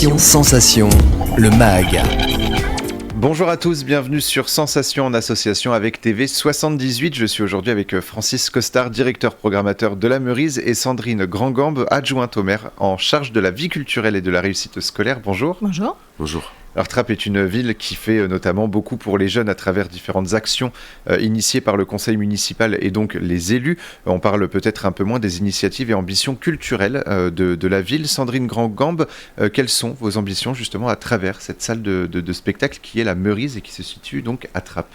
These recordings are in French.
Sensation, le MAG. Bonjour à tous, bienvenue sur Sensation en association avec TV78. Je suis aujourd'hui avec Francis Costard, directeur programmateur de la Meurize, et Sandrine Grandgambe, adjointe au maire en charge de la vie culturelle et de la réussite scolaire. Bonjour. Bonjour. Bonjour. Alors Trappes est une ville qui fait notamment beaucoup pour les jeunes à travers différentes actions initiées par le conseil municipal et donc les élus. On parle peut-être un peu moins des initiatives et ambitions culturelles de la ville. Sandrine Grandgambe, quelles sont vos ambitions justement à travers cette salle de spectacle qui est la Meurize et qui se situe donc à Trappes?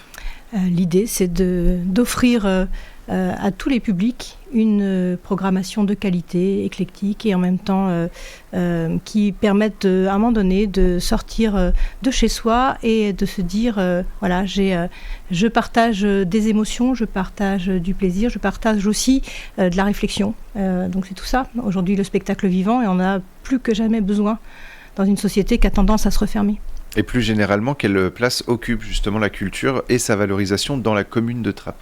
L'idée, c'est d'offrir à tous les publics une programmation de qualité, éclectique et en même temps qui permette à un moment donné de sortir de chez soi et de se dire voilà, je partage des émotions, je partage du plaisir, je partage aussi de la réflexion. Donc c'est tout ça. Aujourd'hui, le spectacle vivant, et on a plus que jamais besoin dans une société qui a tendance à se refermer. Et plus généralement, quelle place occupe justement la culture et sa valorisation dans la commune de Trappes?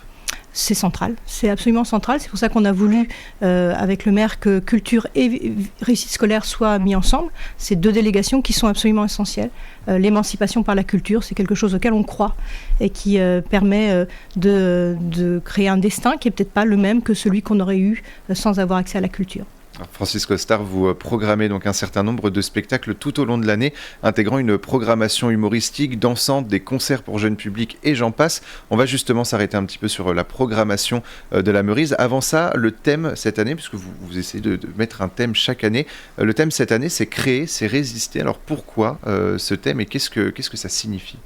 C'est central, c'est absolument central. C'est pour ça qu'on a voulu, avec le maire, que culture et réussite scolaire soient mis ensemble. C'est deux délégations qui sont absolument essentielles. L'émancipation par la culture, c'est quelque chose auquel on croit et qui permet de créer un destin qui n'est peut-être pas le même que celui qu'on aurait eu sans avoir accès à la culture. Alors, Francis Costard, vous programmez donc un certain nombre de spectacles tout au long de l'année, intégrant une programmation humoristique, dansante, des concerts pour jeunes publics et j'en passe. On va justement s'arrêter un petit peu sur la programmation de la Meurize. Avant ça, le thème cette année, puisque vous essayez de mettre un thème chaque année, le thème cette année, c'est créer, c'est résister. Alors pourquoi ce thème et qu'est-ce que ça signifie ?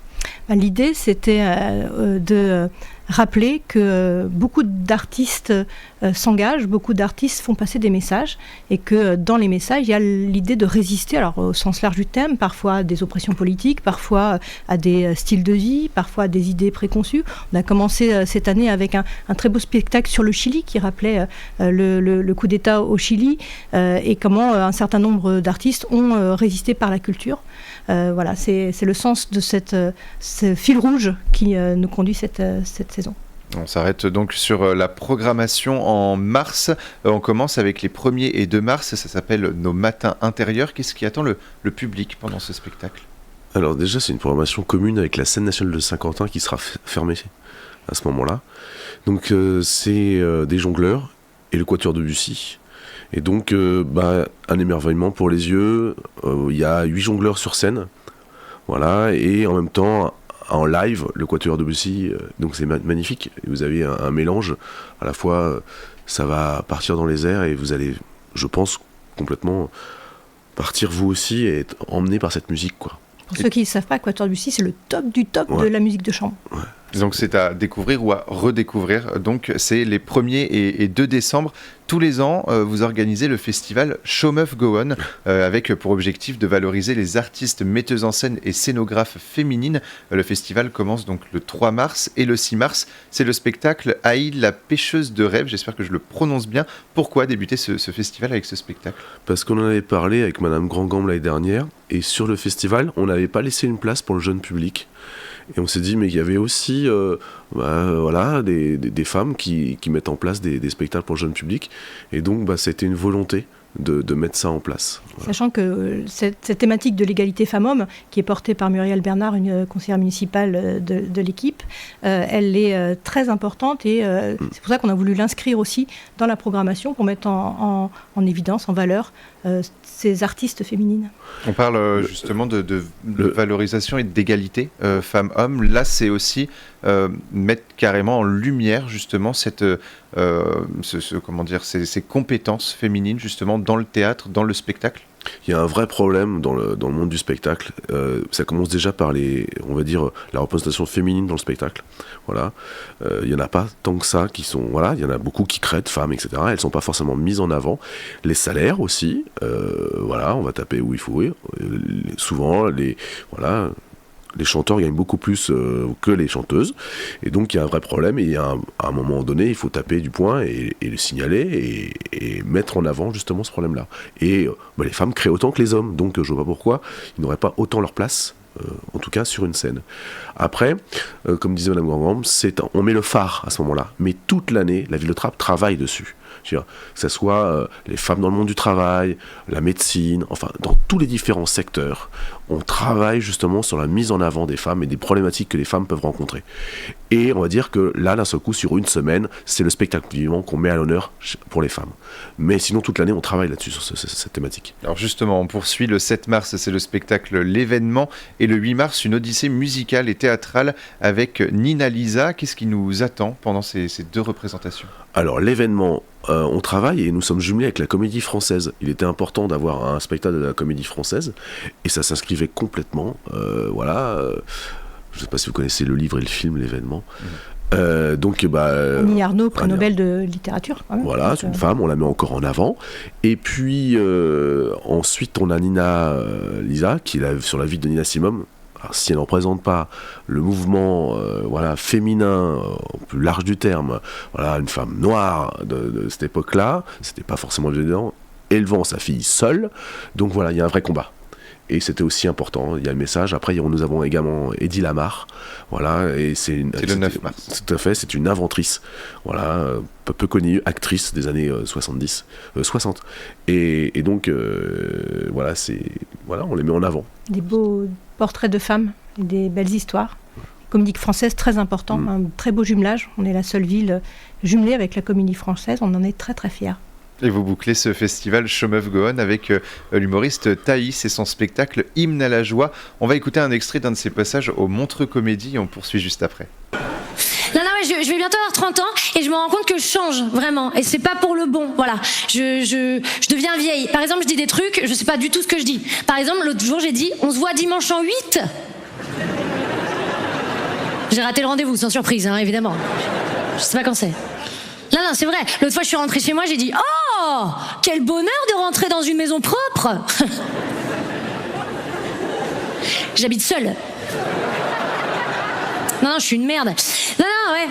L'idée, c'était de rappeler que beaucoup d'artistes s'engagent, beaucoup d'artistes font passer des messages et que dans les messages, il y a l'idée de résister, alors au sens large du thème, parfois à des oppressions politiques, parfois à des styles de vie, parfois à des idées préconçues. On a commencé cette année avec un très beau spectacle sur le Chili qui rappelait le coup d'État au Chili et comment un certain nombre d'artistes ont résisté par la culture. Voilà, c'est le sens de ce fil rouge qui nous conduit cette saison. On s'arrête donc sur la programmation en mars. On commence avec les 1er et 2 mars. Ça s'appelle Nos Matins Intérieurs. Qu'est-ce qui attend le public pendant ce spectacle ? Alors déjà, c'est une programmation commune avec la scène nationale de Saint-Quentin qui sera fermée à ce moment-là. Donc c'est des jongleurs et le Quatuor Debussy. Et donc un émerveillement pour les yeux. Il y a 8 jongleurs sur scène. Voilà, et en même temps en live, le Quatuor Debussy, donc c'est magnifique. Vous avez un mélange, à la fois ça va partir dans les airs et vous allez, je pense, complètement partir vous aussi et être emmené par cette musique, quoi. Pour ceux qui ne savent pas, Quatuor Debussy, c'est le top du top de la musique de chambre. Ouais. Donc c'est à découvrir ou à redécouvrir. Donc c'est les 1er et 2 décembre. Tous les ans, vous organisez le festival Show Meuf Go On avec pour objectif de valoriser les artistes, metteuses en scène et scénographes féminines. Le festival commence donc le 3 mars et le 6 mars. C'est le spectacle Aïd, la pêcheuse de rêve. J'espère que je le prononce bien. Pourquoi débuter ce festival avec ce spectacle ? Parce qu'on en avait parlé avec Madame Grandgambe l'année dernière et sur le festival, on n'avait pas laissé une place pour le jeune public. Et on s'est dit, mais il y avait aussi des femmes qui mettent en place des spectacles pour le jeune public. Et donc, c'était une volonté de mettre ça en place. Voilà. Sachant que cette thématique de l'égalité femmes-hommes, qui est portée par Muriel Bernard, une conseillère municipale de l'équipe, elle est très importante et c'est pour ça qu'on a voulu l'inscrire aussi dans la programmation pour mettre en évidence, en valeur, ces artistes féminines. On parle justement de valorisation et d'égalité femmes-hommes. Là, c'est aussi mettre carrément en lumière justement ces compétences féminines justement dans le théâtre, dans le spectacle. Il y a un vrai problème dans le monde du spectacle. Ça commence déjà par la représentation féminine dans le spectacle. Voilà. Il n'y en a pas tant que ça qui sont. Voilà, il y en a beaucoup qui créent de femmes, etc. Elles ne sont pas forcément mises en avant. Les salaires aussi. On va taper où il faut. Souvent, les chanteurs gagnent beaucoup plus que les chanteuses, et donc il y a un vrai problème, et à un moment donné il faut taper du poing et le signaler et mettre en avant justement ce problème là, et les femmes créent autant que les hommes, donc je vois pas pourquoi ils n'auraient pas autant leur place, en tout cas sur une scène. Après, comme disait Madame Grandgambe, on met le phare à ce moment là, mais toute l'année la ville de Trappes travaille dessus. Je veux dire, que ce soit les femmes dans le monde du travail, la médecine, enfin, dans tous les différents secteurs, on travaille justement sur la mise en avant des femmes et des problématiques que les femmes peuvent rencontrer. Et on va dire que là, d'un seul coup, sur une semaine, c'est le spectacle vivant qu'on met à l'honneur pour les femmes. Mais sinon, toute l'année, on travaille là-dessus, sur cette thématique. Alors justement, on poursuit le 7 mars, c'est le spectacle L'événement, et le 8 mars, une odyssée musicale et théâtrale avec Nina Lisa. Qu'est-ce qui nous attend pendant ces 2 représentations ? Alors, l'événement, on travaille et nous sommes jumelés avec la Comédie Française. Il était important d'avoir un spectacle de la Comédie Française, et ça s'inscrivait complètement, je ne sais pas si vous connaissez le livre et le film, L'événement. Annie Arnaud, prix Nobel de littérature. Voilà, c'est une femme, on la met encore en avant. Et puis ensuite, on a Nina Lisa, qui est sur la vie de Nina Simone. Alors, si elle ne représente pas le mouvement féminin, au plus large du terme, une femme noire de cette époque-là, c'était pas forcément évident, élevant sa fille seule. Donc voilà, il y a un vrai combat. Et c'était aussi important, il y a le message. Après, nous avons également Eddie Lamar, et c'est le 9 mars. Tout à fait, c'est une inventrice, peu connue, actrice des années 60. Et donc, on les met en avant. Des beaux portraits de femmes, des belles histoires. Comédie française très important, un très beau jumelage. On est la seule ville jumelée avec la Comédie Française, on en est très très fiers. Et vous bouclez ce festival Show Must Go On avec l'humoriste Thaïs et son spectacle Hymne à la joie. On va écouter un extrait d'un de ses passages au Montreux Comédie et on poursuit juste après. Non, je vais bientôt avoir 30 ans et je me rends compte que je change vraiment et c'est pas pour le bon, voilà. Je deviens vieille. Par exemple, je dis des trucs, je sais pas du tout ce que je dis. Par exemple, l'autre jour, j'ai dit on se voit dimanche en 8. J'ai raté le rendez-vous, sans surprise, évidemment. Je sais pas quand c'est. Non, c'est vrai. L'autre fois, je suis rentrée chez moi, j'ai dit oh, quel bonheur de rentrer dans une maison propre. J'habite seule. Non, je suis une merde. Non, ouais.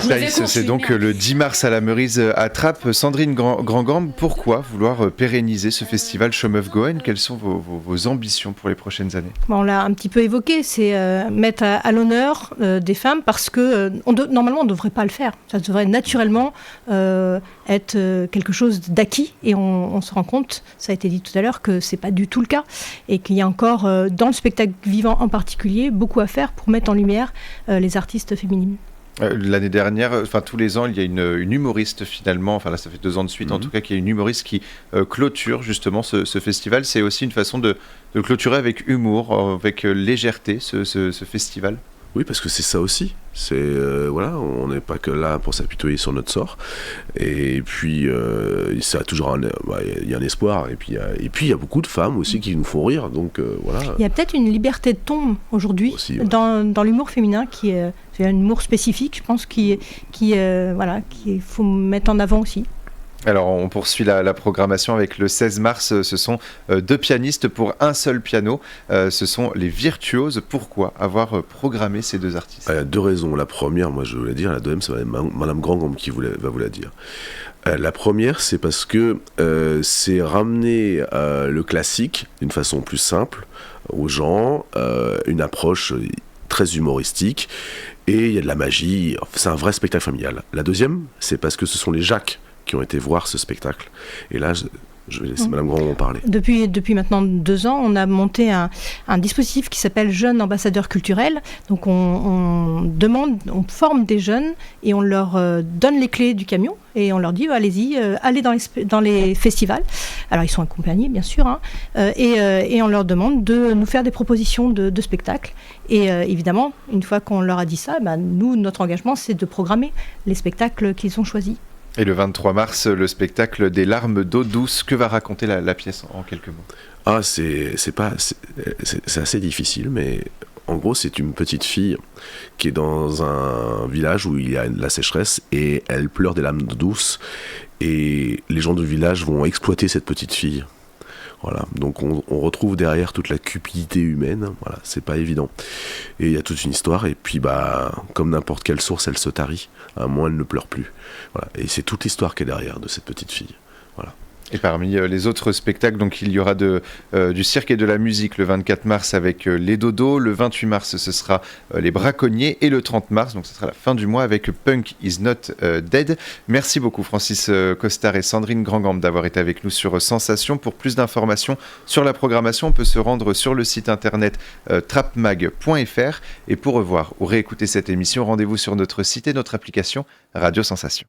Thaïs, c'est donc le 10 mars à la Meurize à Trappes. Sandrine Grand-Gambe, pourquoi vouloir pérenniser ce festival Show Must Go On ? Quelles sont vos ambitions pour les prochaines années ? On l'a un petit peu évoqué, c'est mettre à l'honneur des femmes parce que normalement on ne devrait pas le faire. Ça devrait naturellement être quelque chose d'acquis et on se rend compte, ça a été dit tout à l'heure, que c'est pas du tout le cas et qu'il y a encore dans le spectacle vivant en particulier beaucoup à faire pour mettre en lumière les artistes féminines. L'année dernière, tous les ans, il y a une humoriste finalement, là ça fait 2 ans de suite en tout cas, qu'il y a une humoriste qui clôture justement ce festival. C'est aussi une façon de clôturer avec humour, avec légèreté ce festival. Oui, parce que c'est ça aussi. C'est on n'est pas que là pour s'apitoyer sur notre sort. Et puis ça a toujours il y a un espoir. Et puis il y a beaucoup de femmes aussi qui nous font rire. Donc Il y a peut-être une liberté de ton aujourd'hui aussi, dans l'humour féminin qui est un humour spécifique, je pense, qu'il faut mettre en avant aussi. Alors on poursuit la programmation avec le 16 mars, ce sont 2 pianistes pour un seul piano, ce sont les Virtuoses. Pourquoi avoir programmé ces 2 artistes ? Il y a 2 raisons. La première, moi je voulais dire, la deuxième c'est Madame Grand-Gambe qui va vous la dire. La première, c'est parce que c'est ramener le classique d'une façon plus simple aux gens, une approche très humoristique, et il y a de la magie, c'est un vrai spectacle familial. La deuxième, c'est parce que ce sont les Jacques qui ont été voir ce spectacle. Et là, je vais laisser Madame Grand en parler. Depuis maintenant 2 ans, on a monté un dispositif qui s'appelle Jeunes Ambassadeurs Culturels. Donc on forme des jeunes et on leur donne les clés du camion et on leur dit allez-y, allez dans les festivals. Alors ils sont accompagnés bien sûr, et on leur demande de nous faire des propositions de spectacles. Et évidemment, une fois qu'on leur a dit ça, nous, notre engagement, c'est de programmer les spectacles qu'ils ont choisis. Et le 23 mars, le spectacle des larmes d'eau douce. Que va raconter la pièce en quelques mots ? C'est assez difficile, mais en gros, c'est une petite fille qui est dans un village où il y a la sécheresse et elle pleure des larmes d'eau douce. Et les gens du village vont exploiter cette petite fille. Voilà, donc on retrouve derrière toute la cupidité humaine, c'est pas évident. Et il y a toute une histoire, et puis comme n'importe quelle source, elle se tarit, à un moment elle ne pleure plus. Voilà, et c'est toute l'histoire qui est derrière de cette petite fille. Voilà. Et parmi les autres spectacles, donc il y aura du cirque et de la musique le 24 mars avec les Dodos, le 28 mars ce sera les Braconniers et le 30 mars, donc ce sera la fin du mois avec Punk is not dead. Merci beaucoup Francis Costard et Sandrine Grandgambe d'avoir été avec nous sur Sensation. Pour plus d'informations sur la programmation, on peut se rendre sur le site internet trapmag.fr et pour revoir ou réécouter cette émission, rendez-vous sur notre site et notre application Radio Sensation.